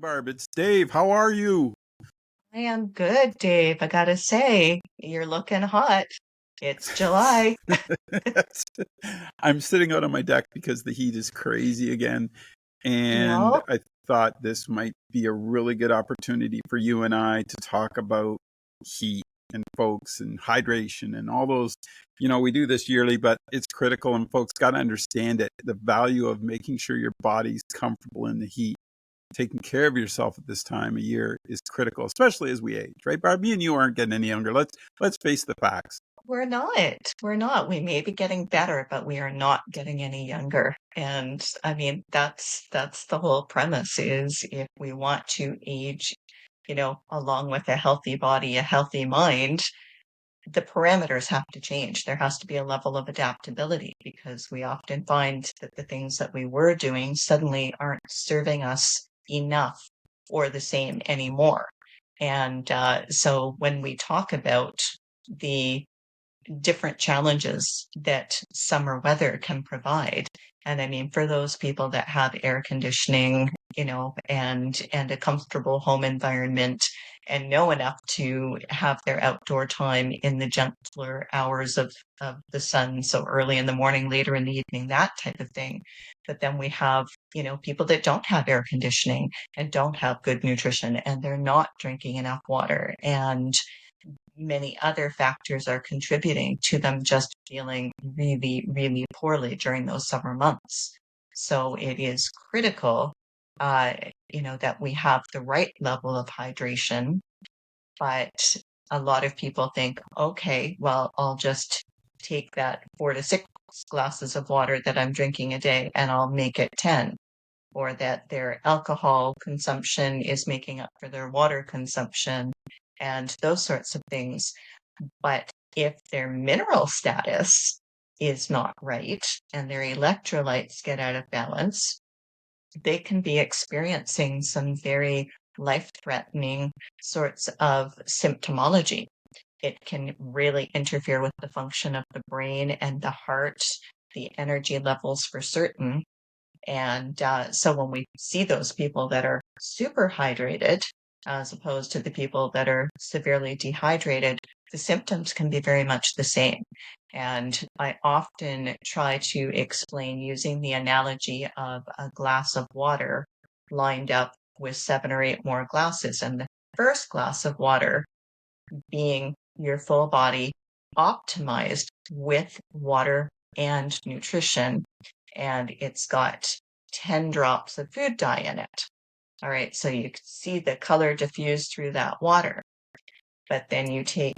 Barb. It's Dave. How are you? I am good, Dave. I gotta say, you're looking hot. It's July. I'm sitting out on my deck because the heat is crazy again. And Yep. I thought this might be a really good opportunity for you and I to talk about heat and folks and hydration and all those. We do this yearly, but it's critical and folks got to understand it. The value of making sure your body's comfortable in the heat, taking care of yourself at this time of year is critical, especially as we age, right? Barb, me and you aren't getting any younger. Let's face the facts. We're not. We're not. We may be getting better, but we are not getting any younger. And I mean, that's the whole premise is if we want to age, along with a healthy body, a healthy mind, the parameters have to change. There has to be a level of adaptability because we often find that the things that we were doing suddenly aren't serving us enough or the same anymore. And so when we talk about the different challenges that summer weather can provide. And I mean, for those people that have air conditioning, and a comfortable home environment and know enough to have their outdoor time in the gentler hours of the sun, so early in the morning, later in the evening, that type of thing. But then we have, people that don't have air conditioning and don't have good nutrition and they're not drinking enough water. And many other factors are contributing to them just feeling really, really poorly during those summer months. So it is critical, uh, that we have the right level of hydration. But a lot of people think, okay, well, I'll just take that 4 to 6 glasses of water that I'm drinking a day and I'll make it 10, or that their alcohol consumption is making up for their water consumption and those sorts of things. But if their mineral status is not right and their electrolytes get out of balance, they can be experiencing some very life-threatening sorts of symptomology. It can really interfere with the function of the brain and the heart, the energy levels for certain. And so when we see those people that are super hydrated, as opposed to the people that are severely dehydrated, the symptoms can be very much the same. And I often try to explain using the analogy of a glass of water lined up with 7 or 8 more glasses. And the first glass of water being your full body optimized with water and nutrition, and it's got 10 drops of food dye in it. All right, so you can see the color diffuse through that water. But then you take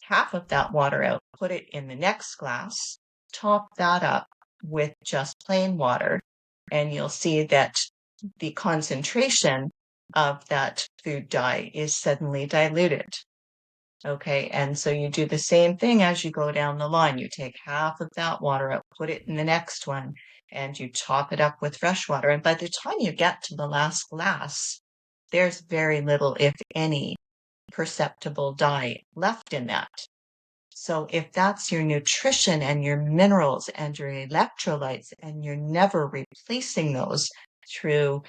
half of that water out, put it in the next glass, top that up with just plain water, and you'll see that the concentration of that food dye is suddenly diluted. Okay, and so you do the same thing as you go down the line. You take half of that water out, put it in the next one, and you top it up with fresh water. And by the time you get to the last glass, there's very little, if any, perceptible dye left in that. So if that's your nutrition and your minerals and your electrolytes, and you're never replacing those through,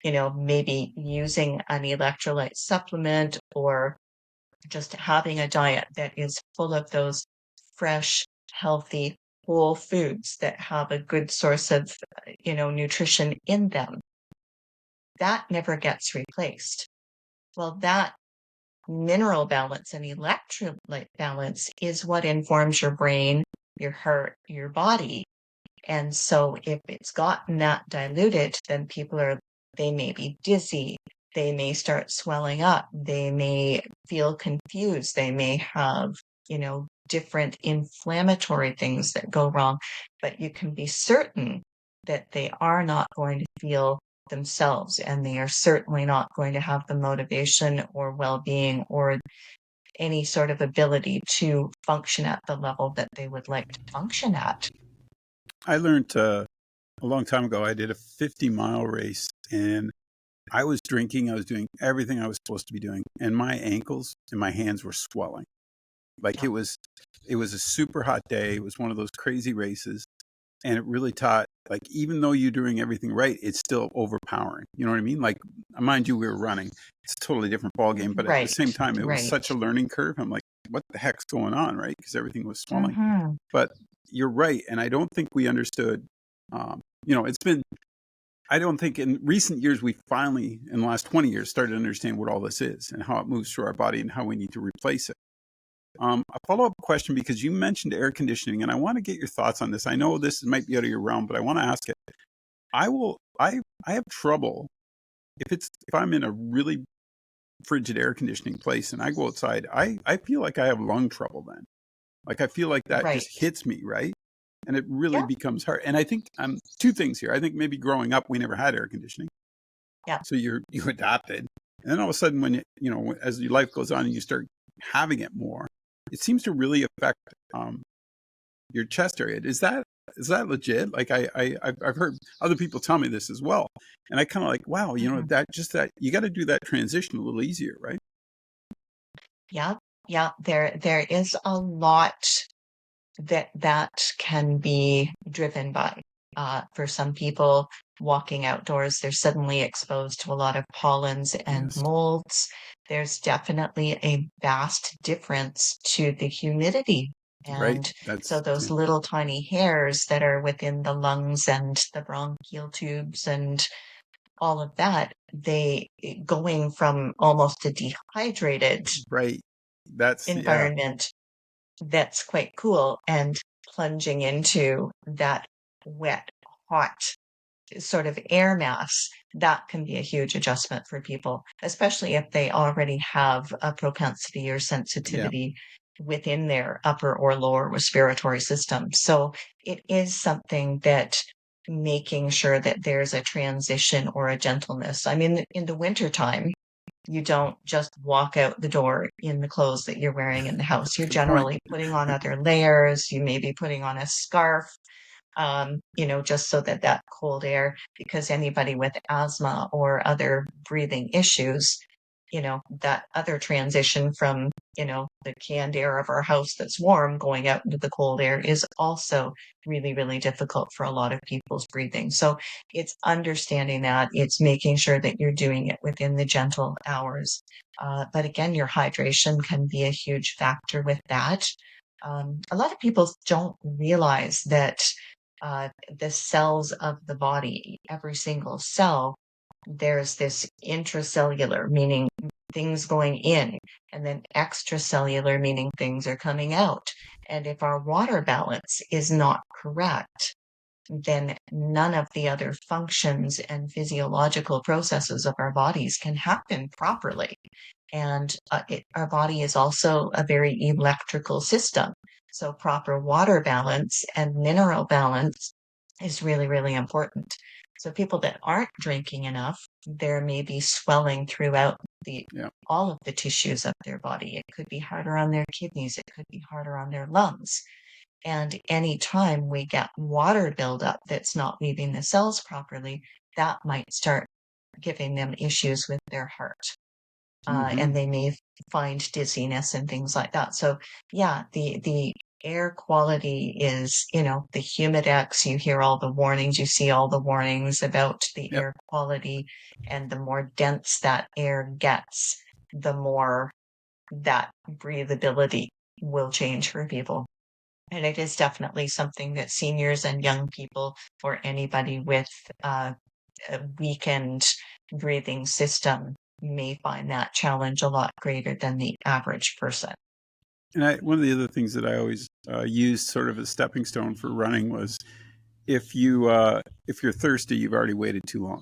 maybe using an electrolyte supplement or just having a diet that is full of those fresh, healthy, whole foods that have a good source of, nutrition in them, that never gets replaced. Well, that mineral balance and electrolyte balance is what informs your brain, your heart, your body. And so if it's gotten that diluted, then they may be dizzy, they may start swelling up, they may feel confused, they may have, different inflammatory things that go wrong, but you can be certain that they are not going to feel themselves and they are certainly not going to have the motivation or well-being or any sort of ability to function at the level that they would like to function at. I learned a long time ago, I did a 50-mile race and I was drinking. I was doing everything I was supposed to be doing. And my ankles and my hands were swelling. Like Yeah. it was a super hot day. It was one of those crazy races. and it really taught, like, even though you're doing everything right, it's still overpowering. You know what I mean? Like, mind you, we were running. It's a totally different ball game, but at the Right, same time, it was right. such a learning curve. I'm like, what the heck's going on, right? Because everything was swelling. Hmm. But you're right, and I don't think we understood. It's been. I don't think in recent years we finally, in the last 20 years, started to understand what all this is and how it moves through our body and how we need to replace it. A follow-up question, because you mentioned air conditioning, and I want to get your thoughts on this. I know this might be out of your realm, but I want to ask it. I have trouble if I'm in a really frigid air conditioning place and I go outside, I feel like I have lung trouble then. Like I feel like that Right. just hits me, right? And it really Yeah, becomes hard. And I think two things here. I think maybe growing up we never had air conditioning. yeah. So you adapted. And then all of a sudden when as your life goes on and you start having it more, it seems to really affect your chest area. Is that legit? Like I've heard other people tell me this as well, and I kind of like, wow, Hmm. that you got to do that transition a little easier, right? Yeah, yeah. There is a lot that can be driven by. For some people, walking outdoors, they're suddenly exposed to a lot of pollens and Yes, molds. There's definitely a vast difference to the humidity. right. And so That's those little tiny hairs that are within the lungs and the bronchial tubes and all of that, they going from almost a dehydrated right. That's yeah, environment that's quite cool and plunging into that wet, hot sort of air mass, that can be a huge adjustment for people, especially if they already have a propensity or yeah, sensitivity within their upper or lower respiratory system. So it is something that making sure that there's a transition or a gentleness. I mean, in the wintertime, you don't just walk out the door in the clothes that you're wearing in the house. You're good point. generally putting on other layers. You may be putting on a scarf, just so that that cold air, because anybody with asthma or other breathing issues, that other transition from, the canned air of our house that's warm going out into the cold air is also really, really difficult for a lot of people's breathing. So it's understanding that, it's making sure that you're doing it within the gentle hours. But again, your hydration can be a huge factor with that. A lot of people don't realize that the cells of the body, every single cell, there's this intracellular, meaning things going in, and then extracellular, meaning things are coming out. And if our water balance is not correct, then none of the other functions and physiological processes of our bodies can happen properly. And our body is also a very electrical system. So proper water balance and mineral balance is really, really important. So people that aren't drinking enough, there may be swelling throughout the Yeah. all of the tissues of their body. It could be harder on their kidneys, it could be harder on their lungs. And anytime we get water buildup that's not leaving the cells properly, that might start giving them issues with their heart. Hmm. And they may find dizziness and things like that. So yeah, the air quality is, the humidex, you hear all the warnings, you see all the warnings about the Yep. air quality, and the more dense that air gets, the more that breathability will change for people. And it is definitely something that seniors and young people, or anybody with a weakened breathing system, may find that challenge a lot greater than the average person. And one of the other things that I always used sort of a stepping stone for running was if you're thirsty, you've already waited too long.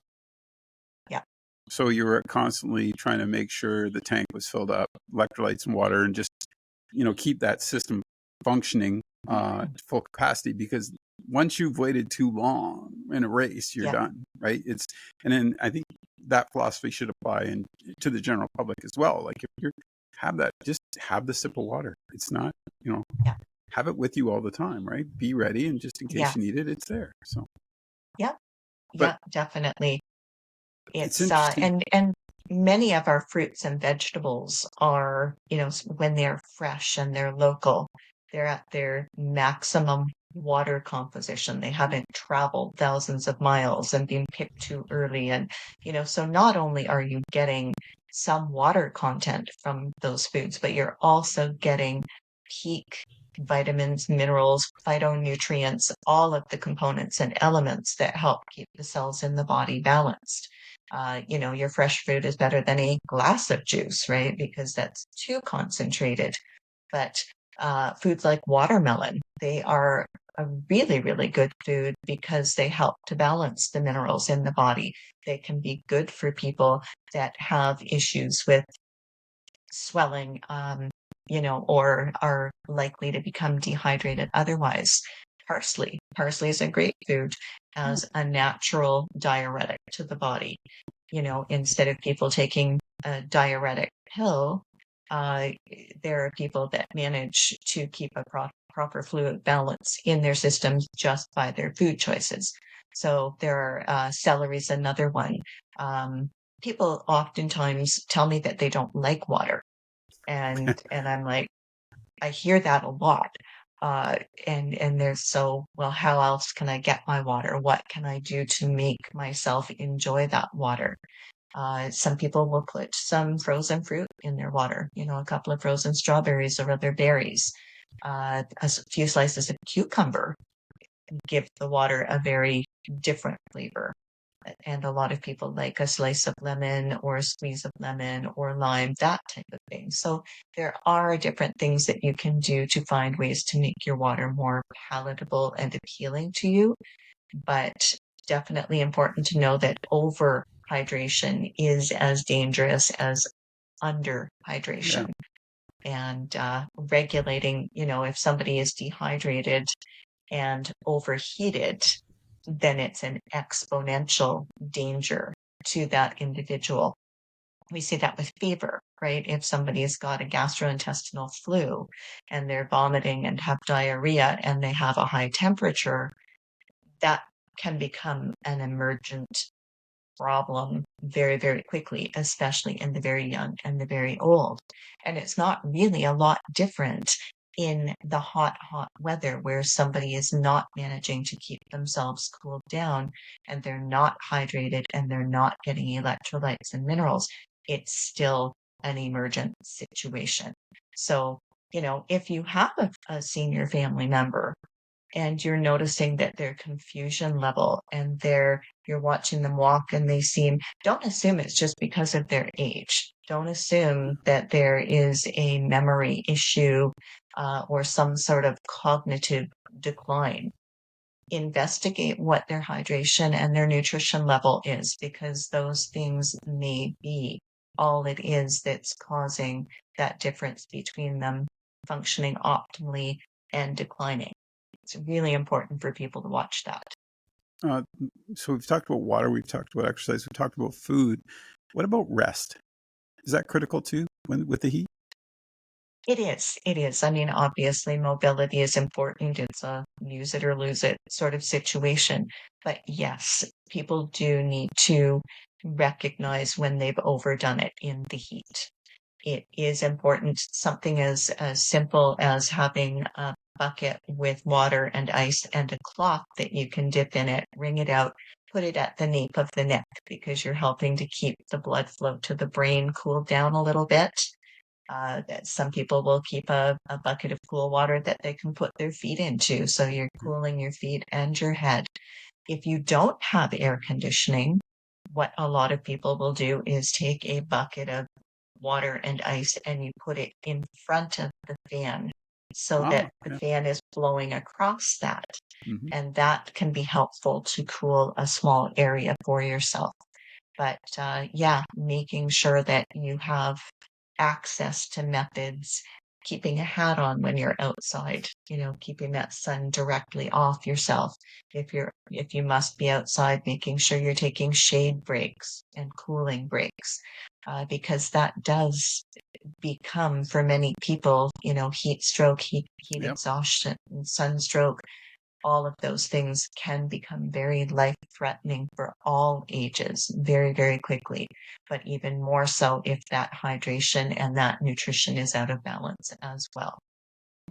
Yeah. So you were constantly trying to make sure the tank was filled up, electrolytes and water, and just keep that system functioning Mhm. to full capacity. Because once you've waited too long in a race, you're Yeah. done, right? And then I think that philosophy should apply to the general public as well. Like if you have that, just have the sip of water. It's not, you know, Yeah. have it with you all the time, right? Be ready, and just in case Yeah. you need it, it's there. So, Yeah. but Yeah. Definitely. it's It's interesting. and many of our fruits and vegetables are, when they're fresh and they're local, they're at their maximum water composition. They haven't traveled thousands of miles and been picked too early. And, so not only are you getting some water content from those foods, but you're also getting peak vitamins, minerals, phytonutrients, all of the components and elements that help keep the cells in the body balanced. Your fresh fruit is better than a glass of juice, right? Because that's too concentrated. But foods like watermelon, they are a really, really good food because they help to balance the minerals in the body. They can be good for people that have issues with swelling, or are likely to become dehydrated otherwise. Parsley. Parsley is a great food Oh, as a natural diuretic to the body. Instead of people taking a diuretic pill, uh, there are people that manage to keep a proper fluid balance in their systems just by their food choices. So there are celery's another one. Um, People oftentimes tell me that they don't like water, and I'm like, I hear that a lot. Uh, and there's so, well, how else can I get my water? What can I do to make myself enjoy that water? Some people will put some frozen fruit in their water, a couple of frozen strawberries or other berries, few slices of cucumber give the water a very different flavor. And a lot of people like a slice of lemon or a squeeze of lemon or lime, that type of thing. So there are different things that you can do to find ways to make your water more palatable and appealing to you. But definitely important to know that over hydration is as dangerous as under yeah, hydration. And regulating, if somebody is dehydrated and overheated, then it's an exponential danger to that individual. We see that with fever, right? If somebody's got a gastrointestinal flu and they're vomiting and have diarrhea and they have a high temperature, that can become an emergent problem very, very quickly, especially in the very young and the very old. And it's not really a lot different in the hot, hot weather where somebody is not managing to keep themselves cooled down and they're not hydrated and they're not getting electrolytes and minerals. It's still an emergent situation. So, if you have a senior family member and you're noticing that their confusion level and you're watching them walk and don't assume it's just because of their age. Don't assume that there is a memory issue or some sort of cognitive decline. Investigate what their hydration and their nutrition level is, because those things may be all it is that's causing that difference between them functioning optimally and declining. It's really important for people to watch that. uh, so we've talked about water, we've talked about exercise, we've talked about food. What about rest? Is that critical too with the heat? It is. It is. I mean, obviously, mobility is important. It's a use it or lose it sort of situation. But yes, people do need to recognize when they've overdone it in the heat. It is important. Something as simple as having a bucket with water and ice and a cloth that you can dip in it, wring it out, put it at the nape of the neck because you're helping to keep the blood flow to the brain cooled down a little bit. That some people will keep a bucket of cool water that they can put their feet into. So you're cooling your feet and your head. If you don't have air conditioning, what a lot of people will do is take a bucket of water and ice and you put it in front of the fan so Ah, that the yeah. fan is blowing across that. Hmm. And that can be helpful to cool a small area for yourself. But yeah, making sure that you have access to methods, keeping a hat on when you're outside, keeping that sun directly off yourself. If you must be outside, making sure you're taking shade breaks and cooling breaks, because that does become for many people, heat stroke, heat Yep. exhaustion, and sunstroke. All of those things can become very life threatening for all ages very, very quickly, but even more so if that hydration and that nutrition is out of balance as well.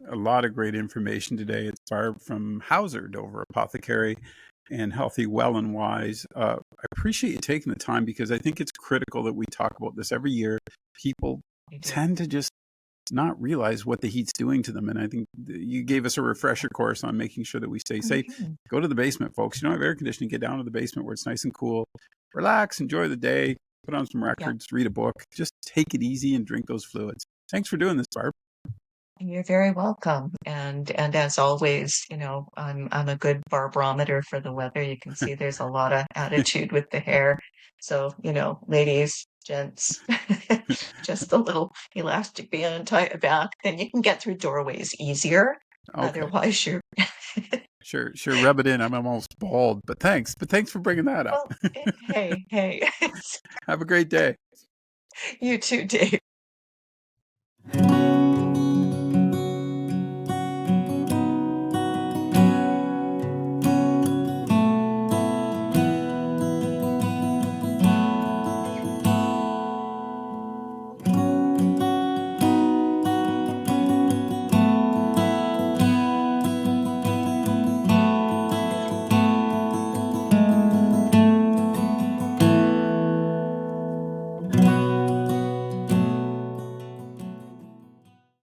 a lot of great information today. It's Barb from Hauser, Dover Apothecary and Healthy, Well and Wise. I appreciate you taking the time because I think it's critical that we talk about this every year. People You do. tend to just not realize what the heat's doing to them. And I think you gave us a refresher course on making sure that we stay safe. Mhm. Go to the basement, folks. You don't have air conditioning, get down to the basement where it's nice and cool. Relax, enjoy the day, put on some Yeah. records, read a book. Just take it easy and drink those fluids. Thanks for doing this, Barb. You're very welcome. And as always, I'm a good barometer for the weather. You can see there's a lot of attitude with the hair. So, ladies, gents, just a little elastic band, tie it back. Then you can get through doorways easier. Okay. Otherwise, you're Sure, rub it in. I'm almost bald, but thanks. But thanks for bringing that up. well, hey, Have a great day. you too, Dave.